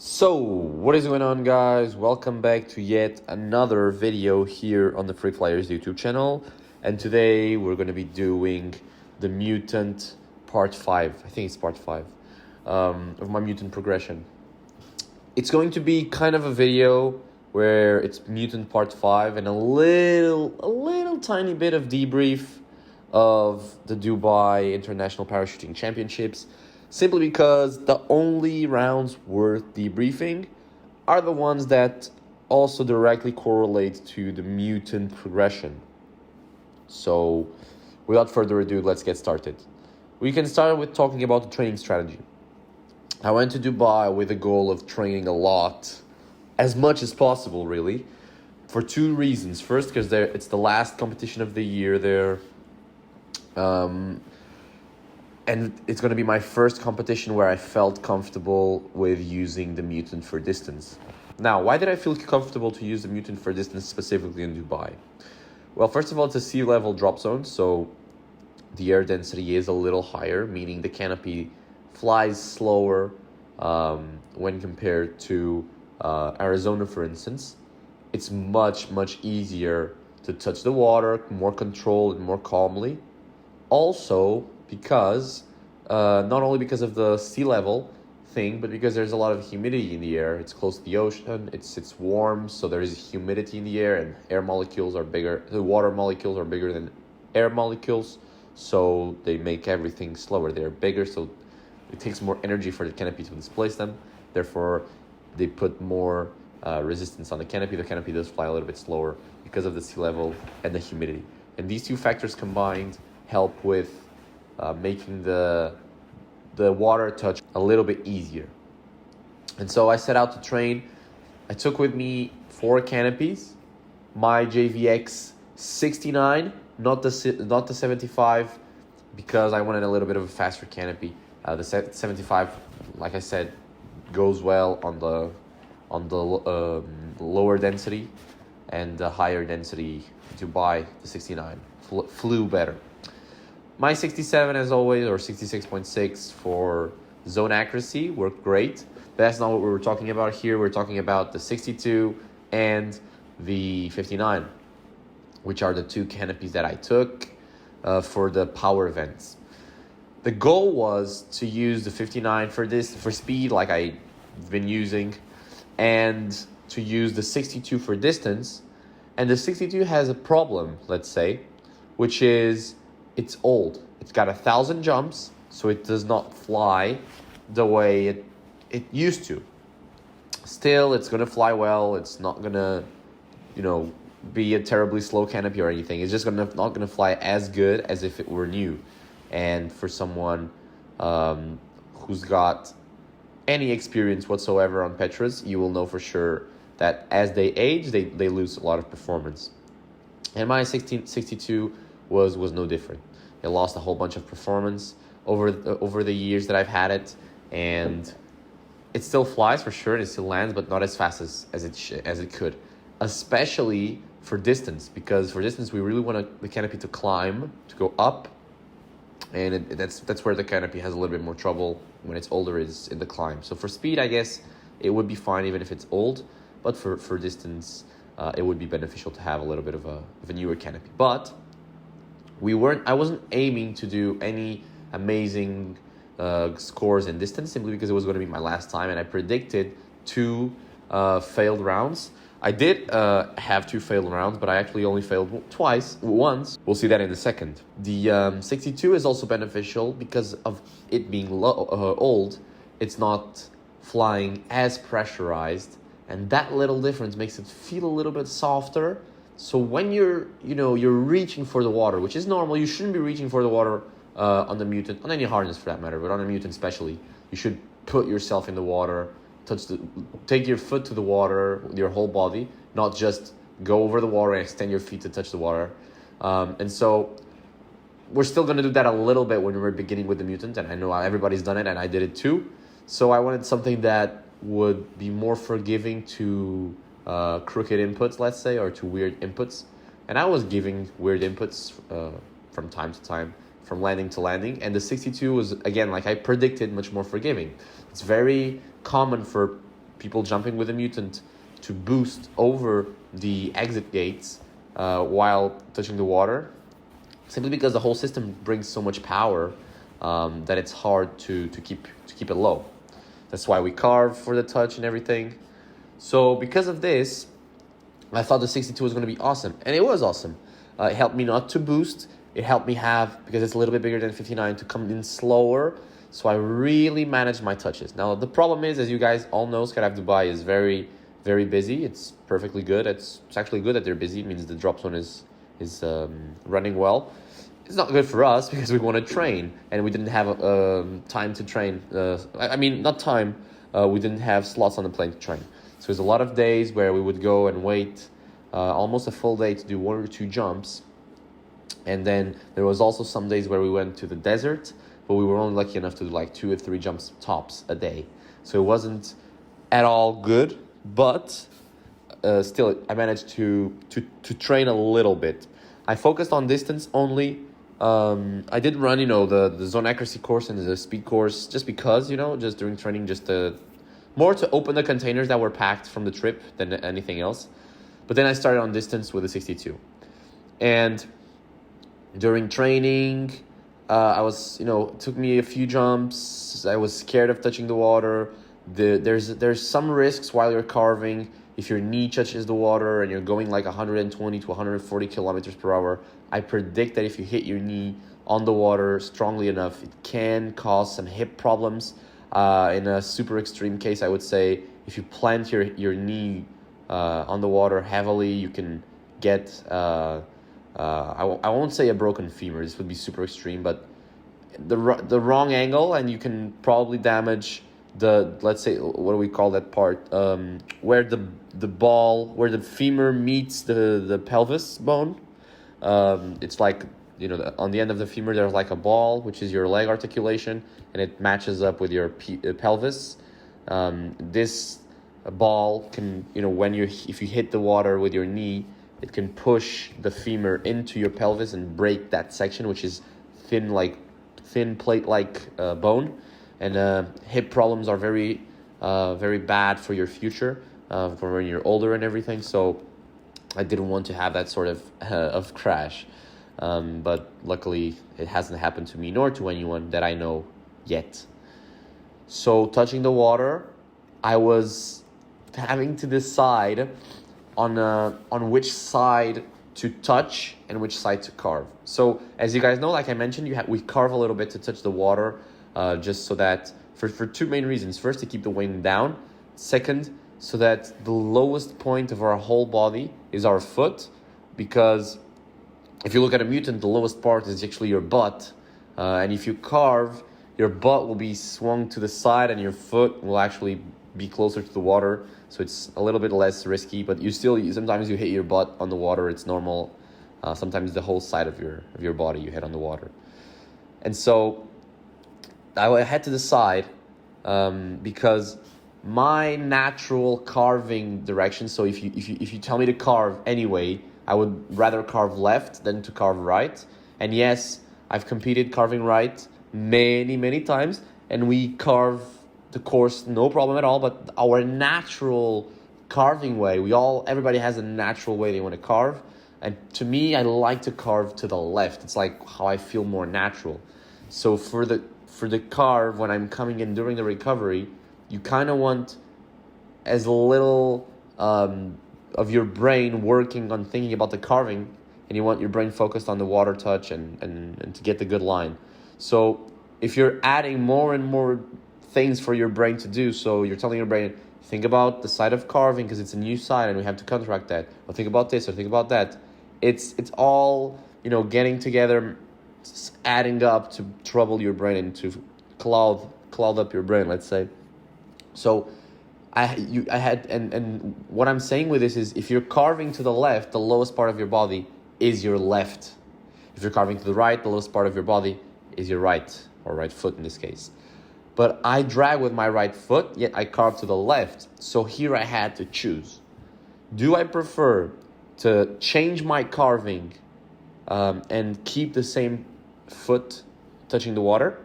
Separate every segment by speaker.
Speaker 1: So, what is going on, guys? Welcome back to yet another video here on the Frickflyers YouTube channel. And today we're going to be doing the Mutant part 5. I think it's part 5 of my Mutant progression. It's going to be kind of a video where it's Mutant part 5 and a little tiny bit of debrief of the Dubai International Parachuting Championships. Simply because the only rounds worth debriefing are the ones that also directly correlate to the Mutant progression. So, without further ado, let's get started. We can start with talking about the training strategy. I went to Dubai with the goal of training a lot, as much as possible, really, for two reasons. First, because it's the last competition of the year there. And it's going to be my first competition where I felt comfortable with using the Mutant for distance. Now, why did I feel comfortable to use the Mutant for distance specifically in Dubai? Well, first of all, it's a sea level drop zone, so the air density is a little higher, meaning the canopy flies slower when compared to Arizona, for instance. It's much easier to touch the water, more controlled and more calmly. Also, because not only because of the sea level thing, but because there's a lot of humidity in the air. It's close to the ocean, it's warm, so there is humidity in the air, and air molecules are bigger. The water molecules are bigger than air molecules, so they make everything slower. They're bigger, so it takes more energy for the canopy to displace them. Therefore, they put more resistance on the canopy. The canopy does fly a little bit slower because of the sea level and the humidity. And these two factors combined help with making the water touch a little bit easier. And so I set out to train. I took with me 4 canopies, my JVX 69, not the 75, because I wanted a little bit of a faster canopy. The 75, like I said, goes well on the lower density, and the higher density Dubai, the 69, flew better. My 67, as always, or 66.6 for zone accuracy, worked great. But that's not what we were talking about here. We're talking about the 62 and the 59, which are the 2 canopies that I took for the power events. The goal was to use the 59 for speed, like I've been using, and to use the 62 for distance. And the 62 has a problem, let's say, which is it's old. It's got 1,000 jumps, so it does not fly the way it used to. Still, it's going to fly well. It's not going to, be a terribly slow canopy or anything. It's just not going to fly as good as if it were new. And for someone who's got any experience whatsoever on Petras, you will know for sure that as they age, they lose a lot of performance. And my 62 was no different. It lost a whole bunch of performance over the years that I've had it, and it still flies for sure, and it still lands, but not as fast as it could, especially for distance, because for distance we really want the canopy to climb, to go up, and that's where the canopy has a little bit more trouble when it's older, is in the climb. So for speed, I guess it would be fine even if it's old, but for distance, it would be beneficial to have a little bit of a newer canopy. But I wasn't aiming to do any amazing scores in distance, simply because it was going to be my last time, and I predicted 2 failed rounds. I did have 2 failed rounds, but I actually only failed once. We'll see that in a second. The 62 is also beneficial because of it being old. It's not flying as pressurized, and that little difference makes it feel a little bit softer. So when you're reaching for the water, which is normal, you shouldn't be reaching for the water on the Mutant, on any harness for that matter, but on a Mutant especially, you should put yourself in the water, take your foot to the water with your whole body, not just go over the water and extend your feet to touch the water. And so we're still going to do that a little bit when we're beginning with the Mutant, and I know everybody's done it, and I did it too. So I wanted something that would be more forgiving to crooked inputs, let's say, or to weird inputs. And I was giving weird inputs from time to time, from landing to landing. And the 62 was, again, like I predicted, much more forgiving. It's very common for people jumping with a Mutant to boost over the exit gates while touching the water, simply because the whole system brings so much power that it's hard to keep it low. That's why we carve for the touch and everything. So because of this, I thought the 62 was going to be awesome, and it was awesome. It helped me not to boost. It helped me have, because it's a little bit bigger than 59, to come in slower. So I really managed my touches. Now, the problem is, as you guys all know, Skydive Dubai is very, very busy. It's perfectly good. It's actually good that they're busy. It means the drop zone is running well. It's not good for us because we want to train, and we didn't have time to train. Not time. We didn't have slots on the plane to train. So there's a lot of days where we would go and wait almost a full day to do 1 or 2 jumps. And then there was also some days where we went to the desert, but we were only lucky enough to do like 2 or 3 jumps tops a day. So it wasn't at all good, but still I managed to train a little bit. I focused on distance only. I did run, the zone accuracy course and the speed course just because, just during training, more to open the containers that were packed from the trip than anything else. But then I started on distance with the 62. And during training, I was, took me a few jumps. I was scared of touching the water. There's some risks while you're carving. If your knee touches the water and you're going like 120 to 140 kilometers per hour, I predict that if you hit your knee on the water strongly enough, it can cause some hip problems. In a super extreme case, I would say if you plant your knee on the water heavily, you can get, I won't say a broken femur, this would be super extreme, but the wrong angle, and you can probably damage let's say, what do we call that part, where the femur meets the pelvis bone. It's like, on the end of the femur there's like a ball, which is your leg articulation, and it matches up with your pelvis. This ball can, if you hit the water with your knee, it can push the femur into your pelvis and break that section, which is thin plate-like bone. And hip problems are very, very bad for your future, for when you're older and everything. So I didn't want to have that sort of crash. But luckily, it hasn't happened to me nor to anyone that I know yet. So touching the water, I was having to decide on which side to touch and which side to carve. So as you guys know, like I mentioned, we carve a little bit to touch the water, just so that for 2 main reasons. First, to keep the wind down. Second, so that the lowest point of our whole body is our foot, because if you look at a Mutant, the lowest part is actually your butt, and if you carve, your butt will be swung to the side and your foot will actually be closer to the water, so it's a little bit less risky. But sometimes you hit your butt on the water, it's normal. Sometimes the whole side of your body you hit on the water. And so I had to decide, because my natural carving direction, so if you tell me to carve anyway, I would rather carve left than to carve right. And yes, I've competed carving right many times, and we carve the course no problem at all. But our natural carving way, everybody has a natural way they want to carve, and to me, I like to carve to the left. It's like how I feel more natural. So for the carve, when I'm coming in during the recovery, you kind of want as little of your brain working on thinking about the carving, and you want your brain focused on the water touch and to get the good line. So if you're adding more and more things for your brain to do, so you're telling your brain, think about the side of carving because it's a new side and we have to counteract that, or think about this or think about that. It's all, getting together, adding up to trouble your brain and to cloud up your brain, let's say. So and what I'm saying with this is, if you're carving to the left, the lowest part of your body is your left. If you're carving to the right, the lowest part of your body is your right, or right foot in this case. But I drag with my right foot, yet I carve to the left. So here I had to choose. Do I prefer to change my carving and keep the same foot touching the water?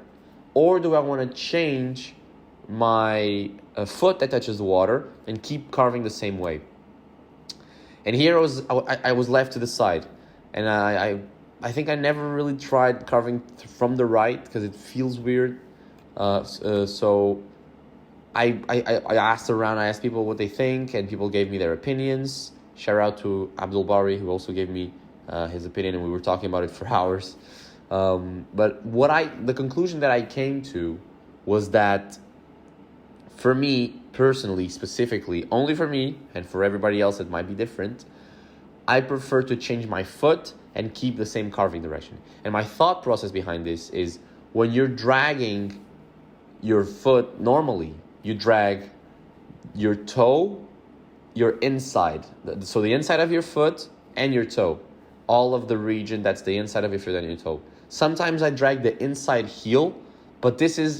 Speaker 1: Or do I want to change my foot that touches the water and keep carving the same way. And here I was left to the side, and I think I never really tried carving from the right because it feels weird. So I asked around, I asked people what they think, and people gave me their opinions. Shout out to Abdul Bari, who also gave me his opinion, and we were talking about it for hours. But the conclusion that I came to was that for me personally, specifically, only for me, and for everybody else it might be different, I prefer to change my foot and keep the same carving direction. And my thought process behind this is when you're dragging your foot normally, you drag your toe, your inside. So the inside of your foot and your toe. All of the region that's the inside of your foot and your toe. Sometimes I drag the inside heel, but this is,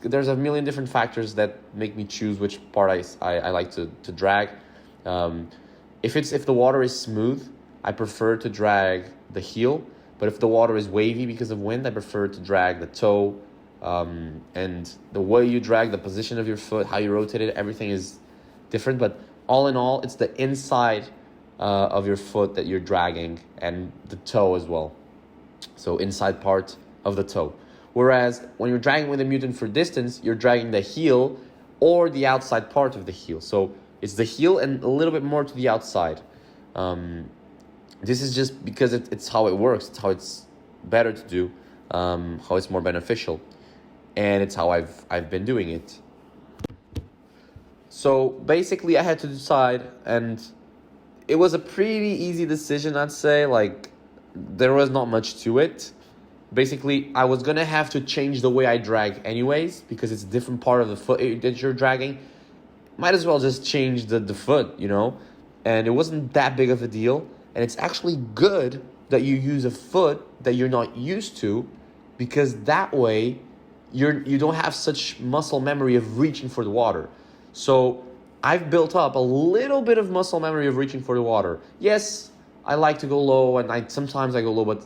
Speaker 1: there's a million different factors that make me choose which part I like to drag. If the water is smooth, I prefer to drag the heel. But if the water is wavy because of wind, I prefer to drag the toe. And the way you drag, the position of your foot, how you rotate it, everything is different. But all in all, it's the inside of your foot that you're dragging, and the toe as well. So inside part of the toe. Whereas when you're dragging with a Mutant for distance, you're dragging the heel or the outside part of the heel. So it's the heel and a little bit more to the outside. This is just because it's how it works. It's how it's better to do, how it's more beneficial. And it's how I've been doing it. So basically I had to decide, and it was a pretty easy decision, I'd say. Like, there was not much to it. Basically, I was going to have to change the way I drag anyways, because it's a different part of the foot that you're dragging. Might as well just change the foot, And it wasn't that big of a deal. And it's actually good that you use a foot that you're not used to, because that way you don't have such muscle memory of reaching for the water. So I've built up a little bit of muscle memory of reaching for the water. Yes, I like to go low, and sometimes I go low, but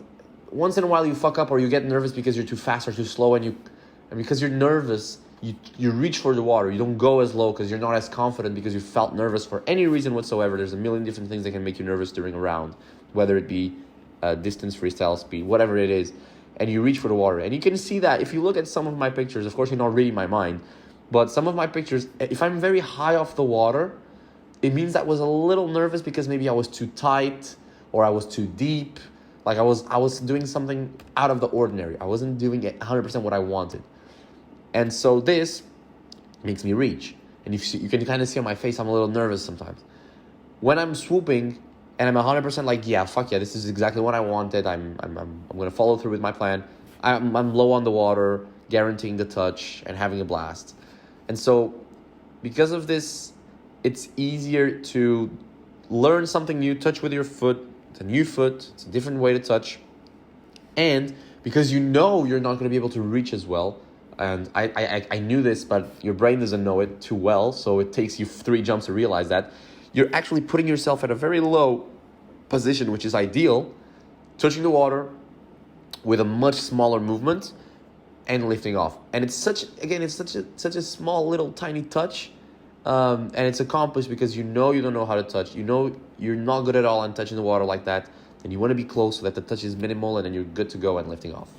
Speaker 1: once in a while you fuck up or you get nervous because you're too fast or too slow, and because you're nervous, you reach for the water. You don't go as low because you're not as confident because you felt nervous for any reason whatsoever. There's a million different things that can make you nervous during a round, whether it be distance, freestyle, speed, whatever it is, and you reach for the water. And you can see that if you look at some of my pictures. Of course, you're not reading my mind, but some of my pictures, if I'm very high off the water, it means that I was a little nervous because maybe I was too tight or I was too deep. Like I was doing something out of the ordinary. I wasn't doing it 100% what I wanted. And so this makes me reach. And you can kind of see on my face, I'm a little nervous sometimes. When I'm swooping and I'm 100% like, yeah, fuck yeah, this is exactly what I wanted. I'm going to follow through with my plan. I'm low on the water, guaranteeing the touch and having a blast. And so because of this, it's easier to learn something new, touch with your foot. It's a new foot. It's a different way to touch. And because you're not going to be able to reach as well. And I knew this, but your brain doesn't know it too well. So it takes you 3 jumps to realize that. You're actually putting yourself at a very low position, which is ideal. Touching the water with a much smaller movement and lifting off. And it's such a small little tiny touch. And it's accomplished because you don't know how to touch. You're not good at all on touching the water like that. And you want to be close so that the touch is minimal and then you're good to go and lifting off.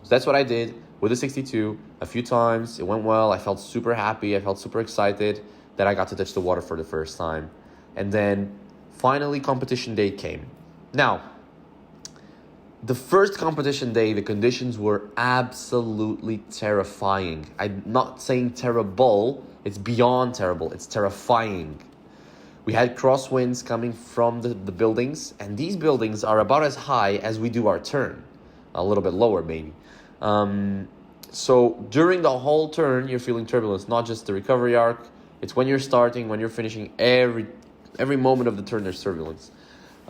Speaker 1: So that's what I did with the 62 a few times. It went well. I felt super happy. I felt super excited that I got to touch the water for the first time. And then finally competition day came. Now, the first competition day, the conditions were absolutely terrifying. I'm not saying terrible. It's beyond terrible. It's terrifying. We had crosswinds coming from the buildings, and these buildings are about as high as we do our turn. A little bit lower, maybe. So during the whole turn, you're feeling turbulence, not just the recovery arc. It's when you're starting, when you're finishing, every moment of the turn, there's turbulence.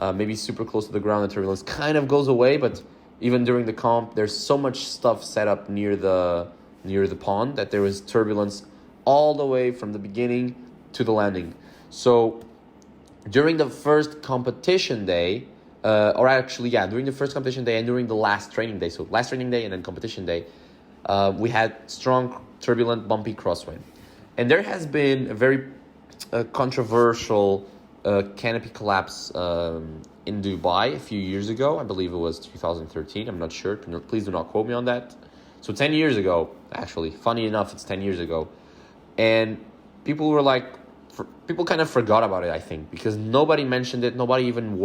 Speaker 1: Maybe super close to the ground, the turbulence kind of goes away, but even during the comp, there's so much stuff set up near the pond that there was turbulence all the way from the beginning to the landing. So during the first competition day, during the first competition day and during the last training day, so last training day and then competition day, we had strong turbulent, bumpy crosswind. And there has been a very controversial canopy collapse in Dubai a few years ago. I believe it was 2013. I'm not sure. Please do not quote me on that. So 10 years ago, actually. Funny enough, it's 10 years ago. And people were like, people kind of forgot about it, I think, because nobody mentioned it. Nobody even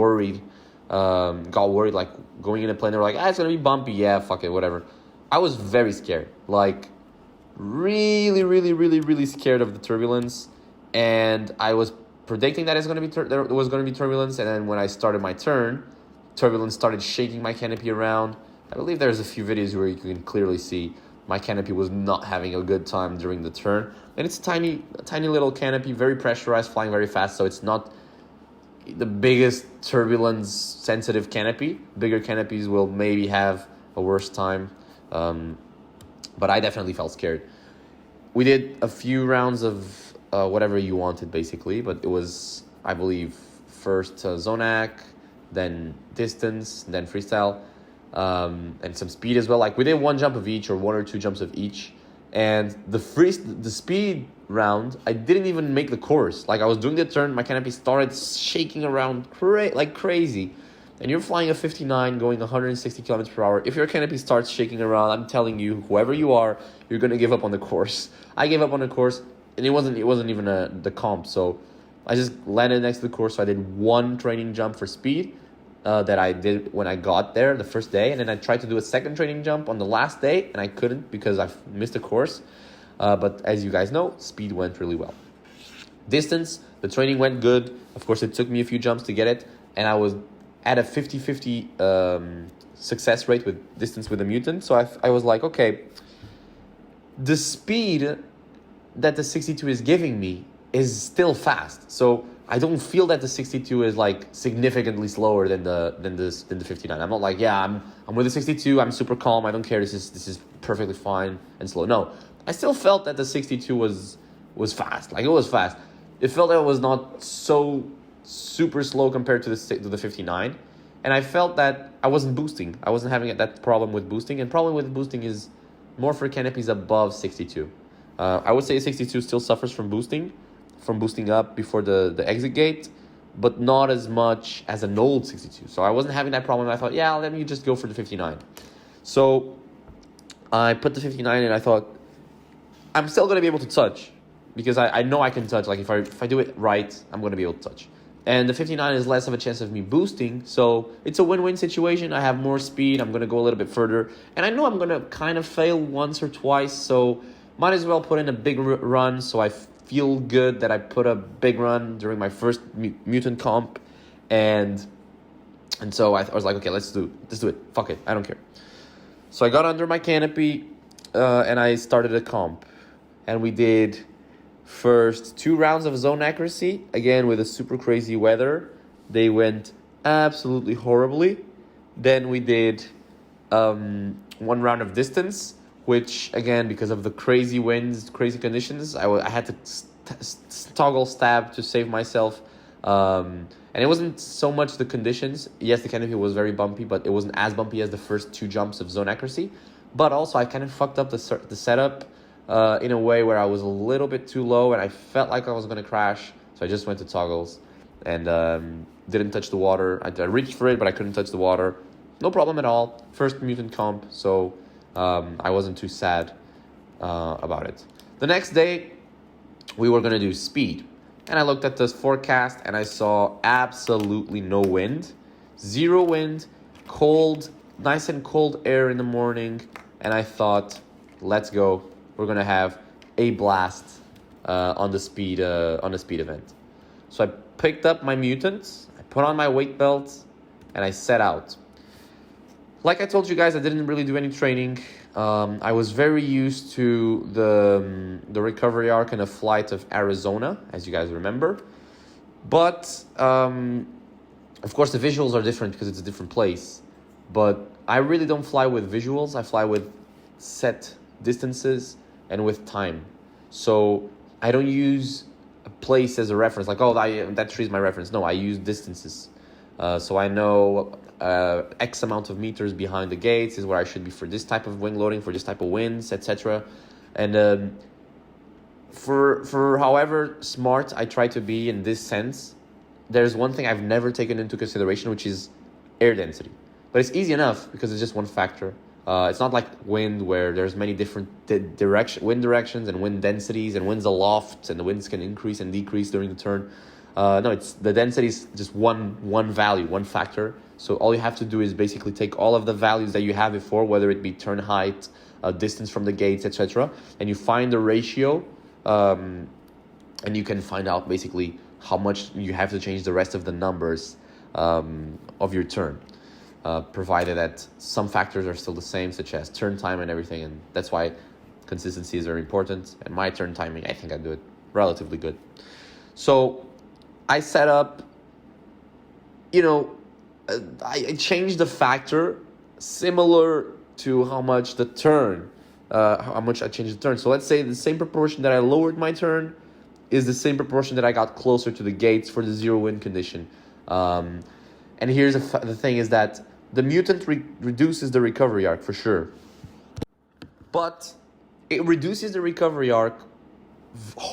Speaker 1: got worried, like going in a plane. They were like, it's going to be bumpy. Yeah, fuck it, whatever. I was very scared. Like, really, really, really, really scared of the turbulence. And I was predicting that there was going to be turbulence. And then when I started my turn, turbulence started shaking my canopy around. I believe there's a few videos where you can clearly see my canopy was not having a good time during the turn. And it's a tiny little canopy, very pressurized, flying very fast. So it's not the biggest turbulence sensitive canopy. Bigger canopies will maybe have a worse time. But I definitely felt scared. We did a few rounds of whatever you wanted, basically. But it was, I believe, first Zonac, then distance, then freestyle. And some speed as well. Like we did one jump of each or one or two jumps of each. And the speed round, I didn't even make the course. Like I was doing the turn, my canopy started shaking around like crazy. And you're flying a 59 going 160 kilometers per hour. If your canopy starts shaking around, I'm telling you, whoever you are, you're going to give up on the course. I gave up on the course, and it wasn't even the comp. So I just landed next to the course. So I did one training jump for speed. That I did when I got there the first day, and then I tried to do a second training jump on the last day, and I couldn't because I missed a course. But as you guys know, speed went really well. Distance, the training went good. Of course, it took me a few jumps to get it, and I was at a 50-50 success rate with distance with the Mutant. So I was like, okay, the speed that the 62 is giving me is still fast. So I don't feel that the 62 is like significantly slower than the 59. I'm not like, I'm with the 62. I'm super calm. I don't care. This is perfectly fine and slow. No, I still felt that the 62 was fast. Like it was fast. It felt that it was not so super slow compared to the 59, and I felt that I wasn't boosting. I wasn't having that problem with boosting. And problem with boosting is more for canopies above 62. I would say 62 still suffers from boosting up before the exit gate, but not as much as an old 62. So I wasn't having that problem. I thought, let me just go for the 59. So I put the 59 and I thought, I'm still going to be able to touch because I know I can touch. Like if I do it right, I'm going to be able to touch. And the 59 is less of a chance of me boosting. So it's a win-win situation. I have more speed. I'm going to go a little bit further. And I know I'm going to kind of fail once or twice. So might as well put in a big run so I feel good that I put a big run during my first Mutant comp, and so I was like, okay, let's do it. Fuck it, I don't care. So I got under my canopy, and I started a comp, and we did first 2 rounds of zone accuracy, again with a super crazy weather. They went absolutely horribly. Then we did 1 round of distance, which again, because of the crazy winds, crazy conditions, I had to toggle stab to save myself. And it wasn't so much the conditions. Yes, the canopy was very bumpy, but it wasn't as bumpy as the first 2 jumps of zone accuracy. But also, I kind of fucked up the setup in a way where I was a little bit too low, and I felt like I was going to crash. So I just went to toggles and didn't touch the water. I reached for it, but I couldn't touch the water. No problem at all. First Mutant comp, so I wasn't too sad about it. The next day, we were going to do speed. And I looked at this forecast, and I saw absolutely no wind. 0 wind, cold, nice and cold air in the morning. And I thought, let's go. We're going to have a blast on the speed event. So I picked up my Mutants, I put on my weight belt, and I set out. Like I told you guys, I didn't really do any training. I was very used to the recovery arc and a flight of Arizona, as you guys remember. But, of course, the visuals are different because it's a different place. But I really don't fly with visuals. I fly with set distances and with time. So I don't use a place as a reference, like, that tree is my reference. No, I use distances. So I know X amount of meters behind the gates is where I should be for this type of wing loading, for this type of winds, etc. And for however smart I try to be in this sense, there's one thing I've never taken into consideration, which is air density. But it's easy enough because it's just one factor. It's not like wind, where there's many different wind directions and wind densities, and wind's aloft, and the winds can increase and decrease during the turn. No, it's the density is just one value, one factor. So all you have to do is basically take all of the values that you have before, whether it be turn height, distance from the gates, etc., and you find the ratio, and you can find out basically how much you have to change the rest of the numbers of your turn, provided that some factors are still the same, such as turn time and everything. And that's why consistency is very important. And my turn timing, I think I do it relatively good. So I set up, I changed the factor similar to how much the turn, how much I changed the turn. So let's say the same proportion that I lowered my turn is the same proportion that I got closer to the gates for the zero wind condition. And here's the thing is that the Mutant reduces the recovery arc for sure. But it reduces the recovery arc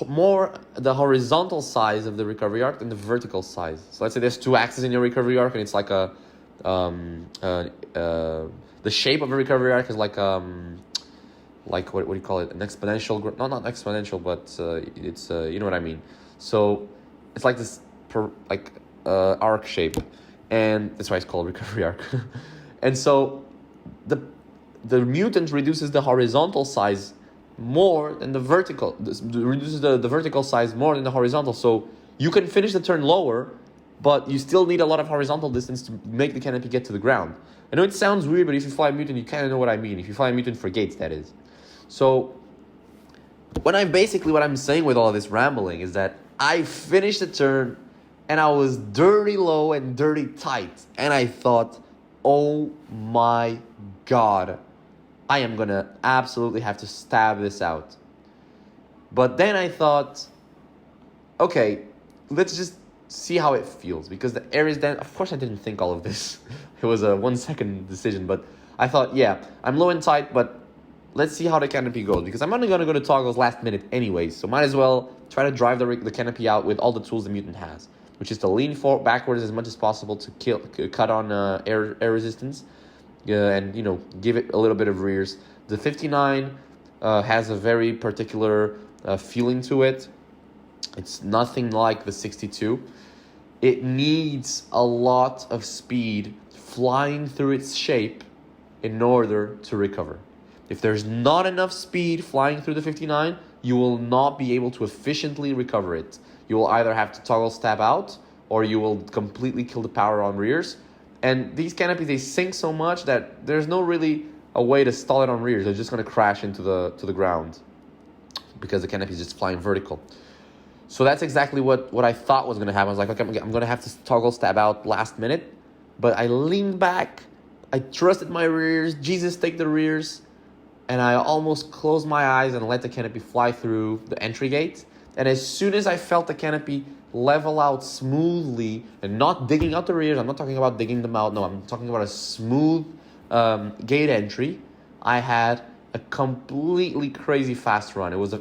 Speaker 1: more the horizontal size of the recovery arc than the vertical size. So let's say there's two axes in your recovery arc, and it's like the shape of a recovery arc is like what do you call it? An exponential, not exponential, but it's you know what I mean. So it's like this arc shape, and that's why it's called recovery arc. And so the Mutant reduces the horizontal size more than the vertical, reduces the vertical size more than the horizontal. So you can finish the turn lower, but you still need a lot of horizontal distance to make the canopy get to the ground. I know it sounds weird, but if you fly a Mutant, you kind of know what I mean. If you fly a Mutant for gates, that is. So what I'm saying with all of this rambling is that I finished the turn and I was dirty low and dirty tight. And I thought, oh my God, I am going to absolutely have to stab this out. But then I thought, okay, let's just see how it feels. Because the air is then, of course I didn't think all of this. It was a 1 second decision. But I thought, yeah, I'm low and tight, but let's see how the canopy goes. Because I'm only going to go to toggles last minute anyways. So might as well try to drive the canopy out with all the tools the Mutant has. Which is to lean backwards as much as possible to cut on air resistance. And give it a little bit of rears. The 59 has a very particular feeling to it. It's nothing like the 62. It needs a lot of speed flying through its shape in order to recover. If there's not enough speed flying through the 59, you will not be able to efficiently recover it. You will either have to toggle stab out, or you will completely kill the power on rears. And these canopies, they sink so much that there's no really a way to stall it on rears. They're just going to crash into the ground because the canopy is just flying vertical. So that's exactly what I thought was going to happen. I was like, okay, I'm going to have to toggle stab out last minute. But I leaned back. I trusted my rears. Jesus, take the rears. And I almost closed my eyes and let the canopy fly through the entry gate. And as soon as I felt the canopy level out smoothly and not digging out the rears, I'm not talking about digging them out, no, I'm talking about a smooth gate entry, I had a completely crazy fast run. It was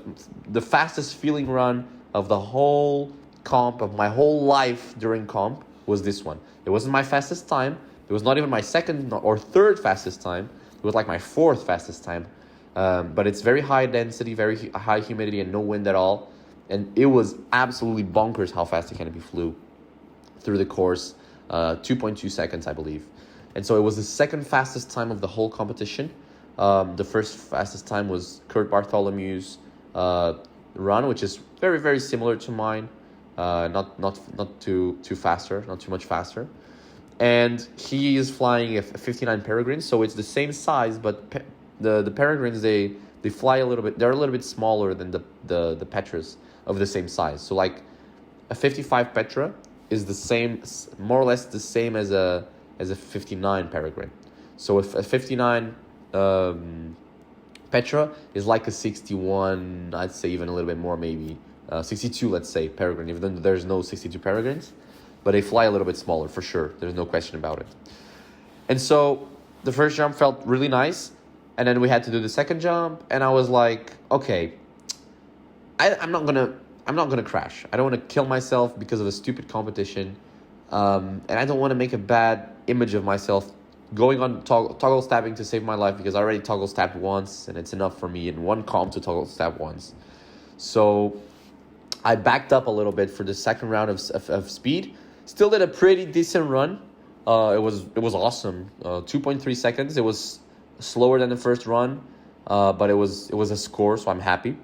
Speaker 1: the fastest feeling run of the whole comp, of my whole life during comp, was this one. It wasn't my fastest time. It was not even my second or third fastest time. It was like my fourth fastest time. But it's very high density, very high humidity, and no wind at all. And it was absolutely bonkers how fast the canopy flew through the course, 2.2 seconds, I believe. And so it was the second fastest time of the whole competition. The first fastest time was Kurt Bartholomew's run, which is very, very similar to mine. Not too faster, not too much faster. And he is flying a 59 Peregrine, so it's the same size, but the Peregrines, they fly a little bit, they're a little bit smaller than the Petras of the same size. So like a 55 Petra is the same, more or less the same as a 59 Peregrine. So if a 59 Petra is like a 61, I'd say even a little bit more, maybe 62, let's say, Peregrine, even though there's no 62 Peregrines, but they fly a little bit smaller for sure. There's no question about it. And so the first jump felt really nice. And then we had to do the second jump, and I was like, okay, I'm not gonna crash. I don't want to kill myself because of a stupid competition, and I don't want to make a bad image of myself going on toggle stabbing to save my life, because I already toggle stabbed once, and it's enough for me in one comp to toggle stab once. So I backed up a little bit for the second round of speed. Still did a pretty decent run. It was awesome. 2.3 seconds. It was slower than the first run, but it was a score, so I'm happy.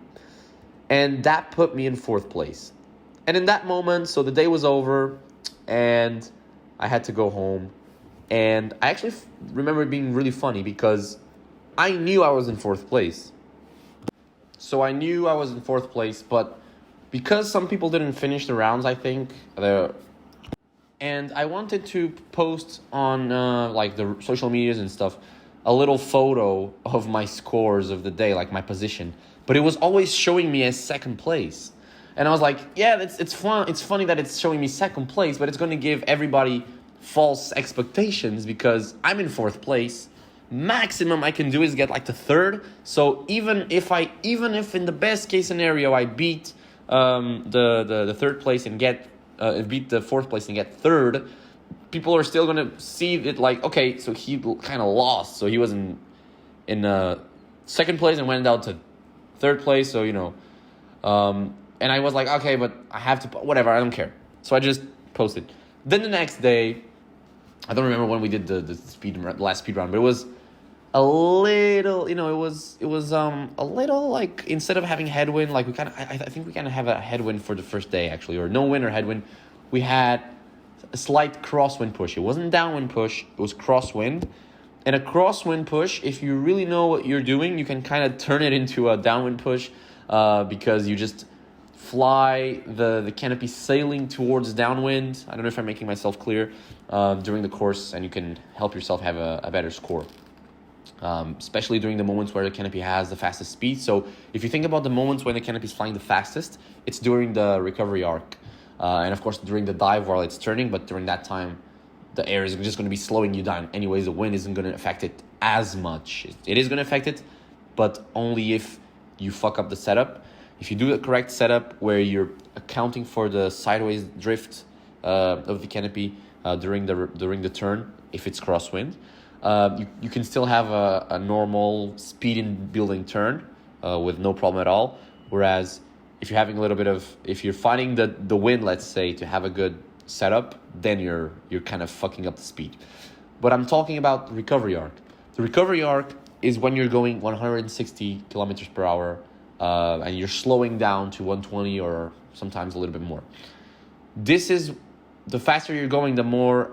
Speaker 1: And that put me in 4th place. And in that moment, so the day was over, and I had to go home. And I actually remember it being really funny, because I knew I was in 4th place. So I knew I was in 4th place, but because some people didn't finish the rounds, I think, and I wanted to post on like the social medias and stuff, a little photo of my scores of the day, like my position. But it was always showing me as 2nd place. And I was like, yeah, it's fun. It's funny that it's showing me 2nd place, but it's going to give everybody false expectations, because I'm in 4th place. Maximum I can do is get like the 3rd. So even if in the best case scenario I beat the 3rd place and get beat the 4th place and get 3rd, people are still going to see it like, okay, so he kind of lost. So he was in 2nd place and went down to 3rd place. So, and I was like, okay, but I have to, whatever, I don't care. So I just posted. Then the next day, I don't remember when we did the last speed round, but it was a little, it was a little like, instead of having headwind, like I think we kind of have a headwind for the first day actually, or no wind or headwind. We had a slight crosswind push. It wasn't downwind push, it was crosswind. And a crosswind push, if you really know what you're doing, you can kind of turn it into a downwind push, because you just fly the canopy sailing towards downwind. I don't know if I'm making myself clear, during the course, and you can help yourself have a better score. Especially during the moments where the canopy has the fastest speed. So if you think about the moments when the canopy is flying the fastest, it's during the recovery arc. And of course during the dive while it's turning, but during that time, the air is just going to be slowing you down. Anyways, the wind isn't going to affect it as much. It is going to affect it, but only if you fuck up the setup. If you do the correct setup where you're accounting for the sideways drift of the canopy during the turn, if it's crosswind, you can still have a normal speed in building turn with no problem at all. Whereas if you're having a little bit of, if you're finding the wind, let's say, to have a good setup, then you're kind of fucking up the speed. But I'm talking about the recovery arc. The recovery arc is when you're going 160 kilometers per hour and you're slowing down to 120 or sometimes a little bit more. This is, the faster you're going, the more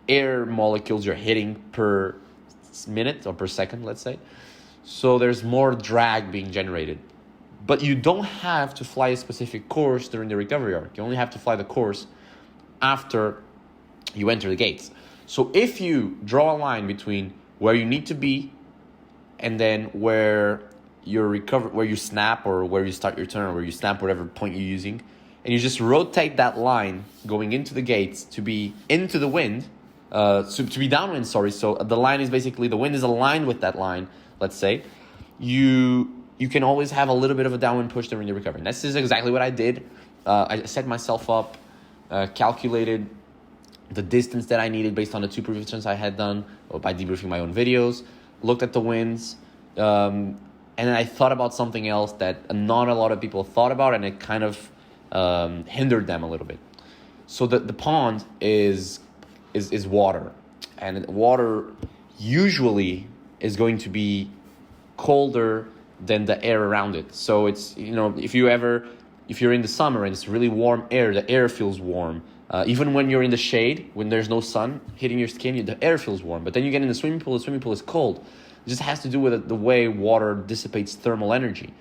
Speaker 1: air molecules you're hitting per minute or per second, let's say. So there's more drag being generated. But you don't have to fly a specific course during the recovery arc. You only have to fly the course after you enter the gates. So if you draw a line between where you need to be and then where where you snap, or where you start your turn, or where you snap, whatever point you're using, and you just rotate that line going into the gates to be into the wind, to be downwind, sorry. So the line is basically, the wind is aligned with that line, let's say. You can always have a little bit of a downwind push during the recovery. And this is exactly what I did. I set myself up, calculated the distance that I needed based on the 2 previous turns I had done, or by debriefing my own videos, looked at the winds, and then I thought about something else that not a lot of people thought about, and it kind of hindered them a little bit. So the pond is water, and water usually is going to be colder than the air around it. So it's, if you're in the summer and it's really warm air, the air feels warm. Even when you're in the shade, when there's no sun hitting your skin, the air feels warm. But then you get in the swimming pool is cold. It just has to do with the way water dissipates thermal energy.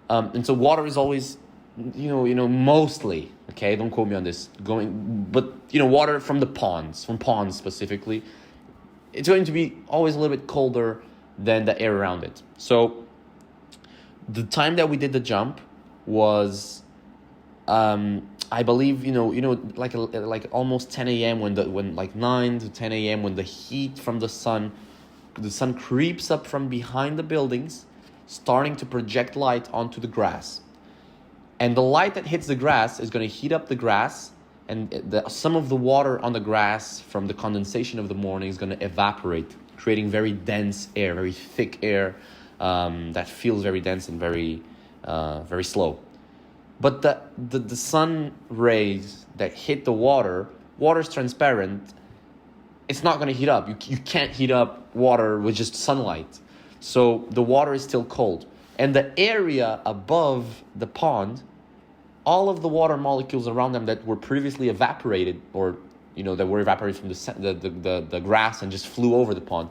Speaker 1: And so water is always, mostly, okay, don't quote me on this, but water from ponds specifically, it's going to be always a little bit colder than the air around it. So the time that we did the jump was, I believe, like almost 10 a.m. when like 9 to 10 a.m. when the heat from the sun the sun creeps up from behind the buildings, starting to project light onto the grass. And the light that hits the grass is going to heat up the grass, and some of the water on the grass from the condensation of the morning is going to evaporate, creating very dense air, very thick air that feels very dense and very slow. But the sun rays that hit the water is transparent. It's not going to heat up. You can't heat up water with just sunlight. So the water is still cold. And the area above the pond, all of the water molecules around them that were previously evaporated, or that were evaporated from the grass and just flew over the pond,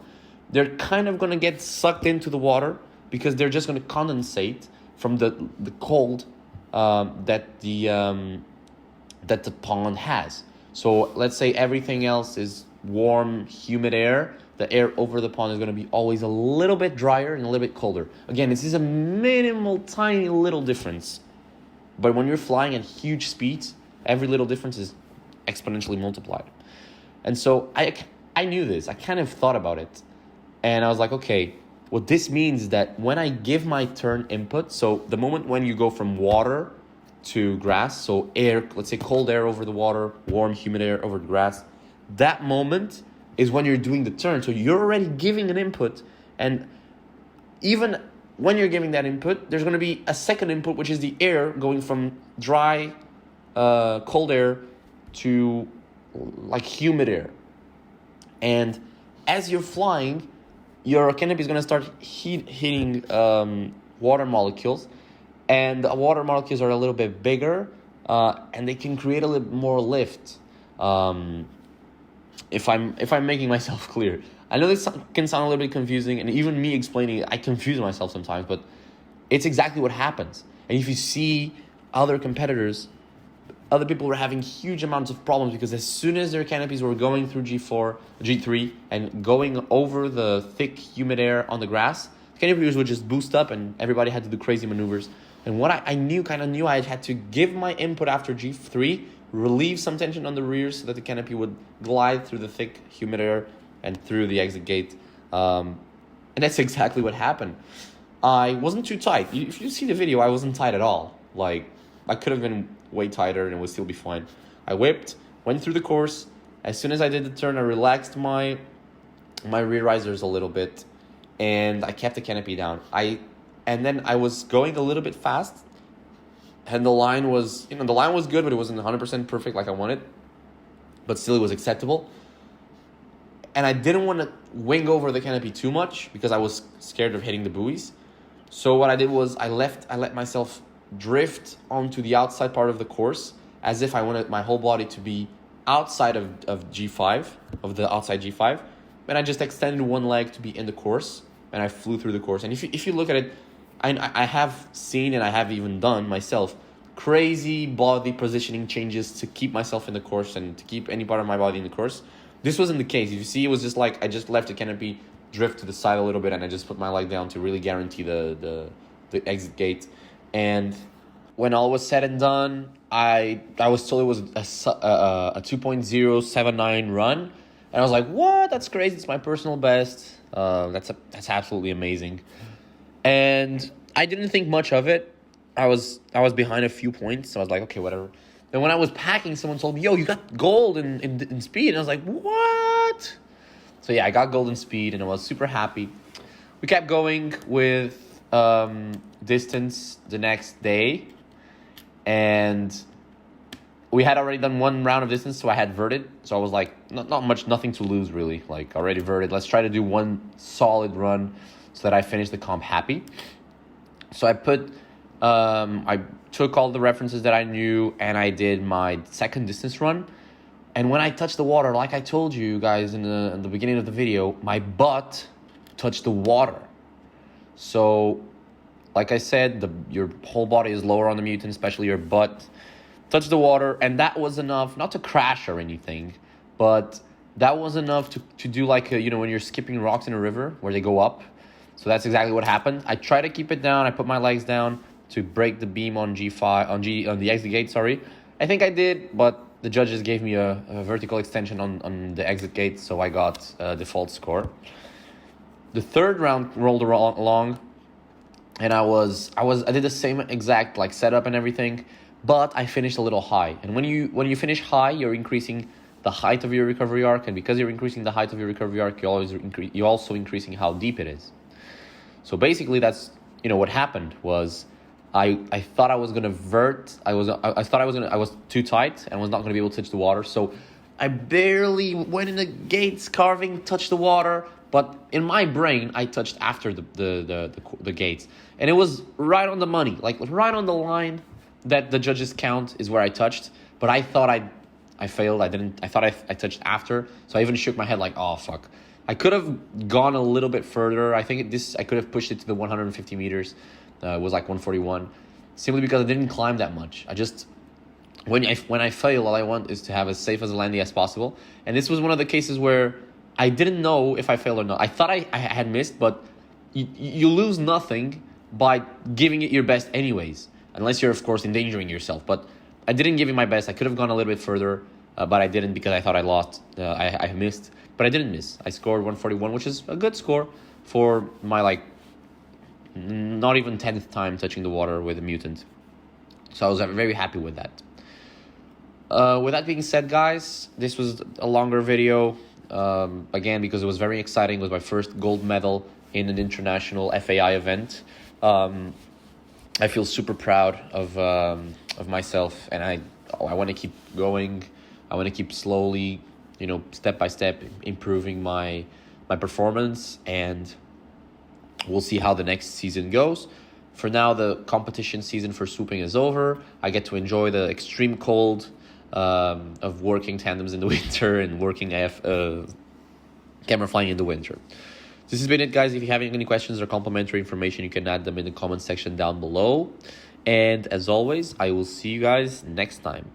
Speaker 1: they're kind of going to get sucked into the water because they're just going to condensate from the cold that the pond has. So let's say everything else is warm, humid air. The air over the pond is going to be always a little bit drier and a little bit colder. Again, this is a minimal, tiny little difference. But when you're flying at huge speeds, every little difference is exponentially multiplied. And so I knew this. I kind of thought about it. And I was like, okay, what this means is that when I give my turn input, so the moment when you go from water to grass, so air, let's say cold air over the water, warm, humid air over the grass, that moment is when you're doing the turn. So you're already giving an input, and even when you're giving that input, there's going to be a second input, which is the air going from dry, cold air to like humid air. And as you're flying, your canopy is going to start hitting water molecules, and the water molecules are a little bit bigger, and they can create a little more lift. If I'm making myself clear. I know this can sound a little bit confusing, and even me explaining it, I confuse myself sometimes, but it's exactly what happens. And if you see other competitors, other people were having huge amounts of problems because as soon as their canopies were going through G3, and going over the thick, humid air on the grass, the canopies would just boost up and everybody had to do crazy maneuvers. And what I knew I had to give my input after G3, relieve some tension on the rear so that the canopy would glide through the thick, humid air and through the exit gate. And that's exactly what happened. I wasn't too tight. If you see the video, I wasn't tight at all. Like, I could have been way tighter and it would still be fine. I whipped, went through the course. As soon as I did the turn, I relaxed my rear risers a little bit, and I kept the canopy down. And then I was going a little bit fast, and the line was good, but it wasn't 100% perfect like I wanted, but still it was acceptable. And I didn't want to wing over the canopy too much because I was scared of hitting the buoys. So what I did was I let myself drift onto the outside part of the course as if I wanted my whole body to be outside of G5, of the outside G5. And I just extended one leg to be in the course, and I flew through the course. And if you look at it, I have seen and I have even done myself crazy body positioning changes to keep myself in the course and to keep any part of my body in the course. This wasn't the case. If you see, it was just like I just left the canopy drift to the side a little bit, and I just put my leg down to really guarantee the exit gate. And when all was said and done, I was told it was a 2.079 run, and I was like, what? That's crazy. It's my personal best. That's absolutely amazing. And I didn't think much of it. I was behind a few points, so I was like, okay, whatever. Then when I was packing, someone told me, yo, you got gold in speed. And I was like, what? So yeah, I got gold in speed, and I was super happy. We kept going with distance the next day, and we had already done one round of distance, so I had verted. So I was like, nothing to lose really. Like, already verted. Let's try to do one solid run so that I finish the comp happy. So I took all the references that I knew, and I did my second distance run. And when I touched the water, like I told you guys in the beginning of the video, my butt touched the water. So, like I said, your whole body is lower on the Mutant, especially your butt touched the water, and that was enough, not to crash or anything, but that was enough to do like when you're skipping rocks in a river where they go up. So that's exactly what happened. I tried to keep it down. I put my legs down to break the beam on G5 on the exit gate. Sorry, I think I did, but the judges gave me a vertical extension on the exit gate, so I got a default score. The third round rolled along, and I did the same exact like setup and everything, but I finished a little high. And when you finish high, you're increasing the height of your recovery arc, and because you're increasing the height of your recovery arc, you're also increasing how deep it is. So basically, that's what happened was I thought I was gonna vert. I was too tight and was not gonna be able to touch the water. So I barely went in the gates, carving, touched the water. But in my brain, I touched after the gates, and it was right on the money, like right on the line that the judges count is where I touched. But I thought I failed. I didn't. I thought I touched after, so I even shook my head like, oh fuck. I could have gone a little bit further. I think I could have pushed it to the 150 meters. It was like 141, simply because I didn't climb that much. I just when I fail, all I want is to have as safe as a landing as possible. And this was one of the cases where I didn't know if I failed or not. I thought I had missed, but you lose nothing by giving it your best anyways, unless you're, of course, endangering yourself. But I didn't give it my best. I could have gone a little bit further, but I didn't because I thought I lost. I missed, but I didn't miss. I scored 141, which is a good score for my, not even 10th time touching the water with a Mutant. So I was very happy with that. With that being said, guys, this was a longer video. Again, because it was very exciting. It was my first gold medal in an international FAI event. I feel super proud of myself, and I want to keep going. I want to keep slowly, step by step, improving my performance, and we'll see how the next season goes. For now, the competition season for swooping is over. I get to enjoy the extreme cold of working tandems in the winter and working camera flying in the winter. This has been it, guys. If you have any questions or complimentary information, you can add them in the comment section down below. And as always, I will see you guys next time.